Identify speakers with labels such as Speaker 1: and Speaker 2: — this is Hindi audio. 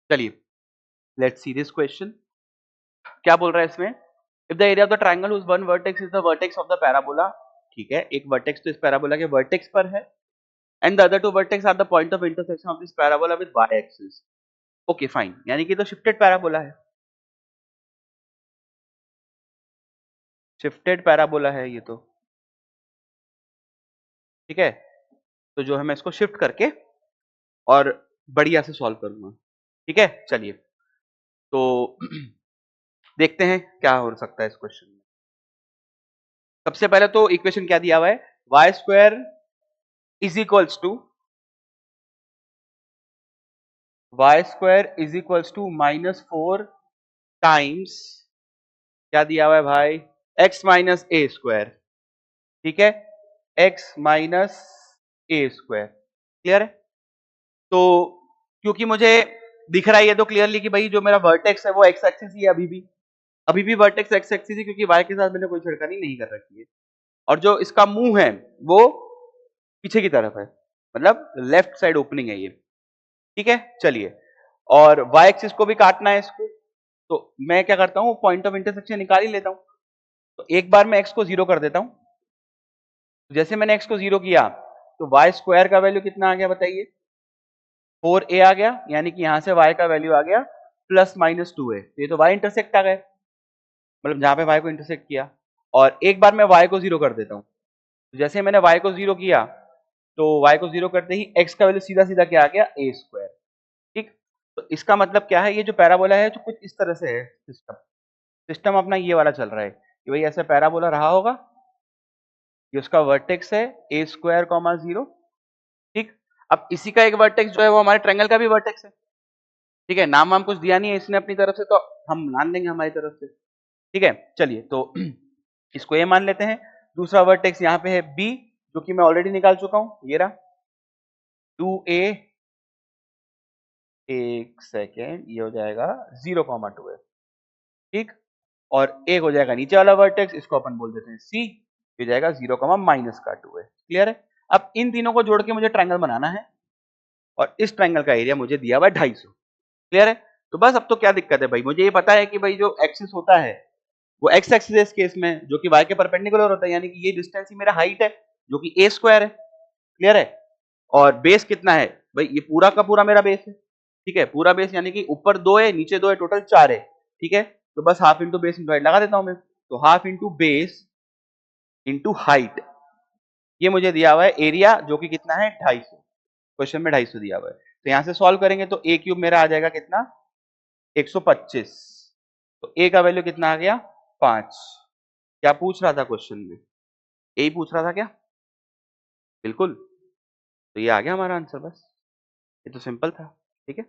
Speaker 1: चलिए लेट्स सी दिस क्वेश्चन। क्या बोल रहा है इसमें? If the area of the triangle whose one vertex is the vertex of the parabola, ठीक है, एक वर्टेक्स तो इस पैराबोला के वर्टेक्स पर है, and the other two vertex are the point of intersection of this parabola with Y axis. Okay fine, यानी कि तो शिफ्टेड पैराबोला है, शिफ्टेड पैराबोला है ये तो, ठीक है। तो जो है मैं इसको शिफ्ट करके और बढ़िया से सॉल्व करूंगा, ठीक है। चलिए तो देखते हैं क्या हो सकता है इस क्वेश्चन में। सबसे पहले तो इक्वेशन क्या दिया हुआ है, Y square is equals to -4 times क्या दिया हुआ है भाई, x माइनस ए स्क्वायर, ठीक है, x माइनस ए स्क्वायर। क्लियर है? तो क्योंकि मुझे दिख रहा है ये तो क्लियरली कि भाई जो मेरा वर्टेक्स है वो एक्स एक्सिस ही है, अभी भी वर्टेक्स एक्स एक्सिस ही, क्योंकि वाई के साथ मैंने कोई छिड़कानी नहीं कर रखी है, और जो इसका मुंह है वो पीछे की तरफ है, मतलब लेफ्ट साइड ओपनिंग है ये, ठीक है। चलिए, और वाई एक्सिस को भी काटना है इसको, तो मैं क्या करता हूं, पॉइंट ऑफ इंटरसेक्शन निकाल ही लेता हूं। तो एक बार मैं x को 0 कर देता हूं। जैसे मैंने x को 0 किया तो y स्क्वायर का वैल्यू कितना आ गया बताइए, 4a आ गया, यानी कि यहां से y का वैल्यू आ गया +-2a। तो ये तो y इंटरसेक्ट आ गए, मतलब जहां पे y को इंटरसेक्ट किया। और एक बार मैं y को 0 कर देता हूं। तो जैसे मैंने y को 0 किया तो y को 0 करते ही x का वैल्यू सीधा सीधा क्या आ गया, a स्क्वायर, ठीक। तो इसका मतलब क्या है, ये जो पैराबोला है जो कुछ इस तरह से है, सिस्टम अपना ये वाला चल रहा है कि भाई ऐसा पैराबोला रहा होगा, ये उसका वर्टेक्स है a स्क्वायर कॉमा 0, ठीक। अब इसी का एक वर्टेक्स जो है वो हमारे ट्रायंगल का भी वर्टेक्स है, ठीक है। नाम वाम कुछ दिया नहीं है इसने अपनी तरफ से, तो हम मान लेंगे हमारी तरफ से, ठीक है। चलिए तो इसको a मान लेते हैं। दूसरा वर्टेक्स यहाँ पे है b, जो कि मैं ऑलरेडी निकाल चुका हूं, ये रहा 2a, एक सेकेंड, ये हो जाएगा 0,2 है, ठीक। और एक हो जाएगा नीचे वाला वर्टेक्स, इसको अपन बोल देते हैं c, ये जाएगा 0,-2 है। क्लियर है? अब इन तीनों को जोड़ के मुझे ट्रायंगल बनाना है, और इस ट्रायंगल का एरिया मुझे दिया हुआ है 250। क्लियर है? तो बस अब तो क्या दिक्कत है भाई, मुझे ये पता है कि भाई जो एक्सिस होता है वो एक्स एक्सिस है इस केस में, जो कि y के परपेंडिकुलर होता है, यानी कि ये डिस्टेंस ही मेरा हाइट है जो कि a स्क्वायर है। क्लियर है? और बेस कितना है भाई, ये पूरा का पूरा मेरा बेस है, ठीक है। पूरा बेस यानी कि ऊपर 2 है, नीचे 2 है, टोटल 4 है, ठीक है। तो बस half into base into height लगा देता हूं मैं, तो half into base into height, ये मुझे दिया हुआ है एरिया, जो कि कितना है 250, क्वेश्चन में 250 दिया हुआ है। तो यहां से सॉल्व करेंगे तो a क्यूब मेरा आ जाएगा कितना, 125। तो a का वैल्यू कितना आ गया, 5। क्या पूछ रहा था क्वेश्चन में, यही पूछ रहा था क्या? बिल्कुल। तो ये आ गया हमारा आंसर, बस ये तो सिंपल था, ठीक है।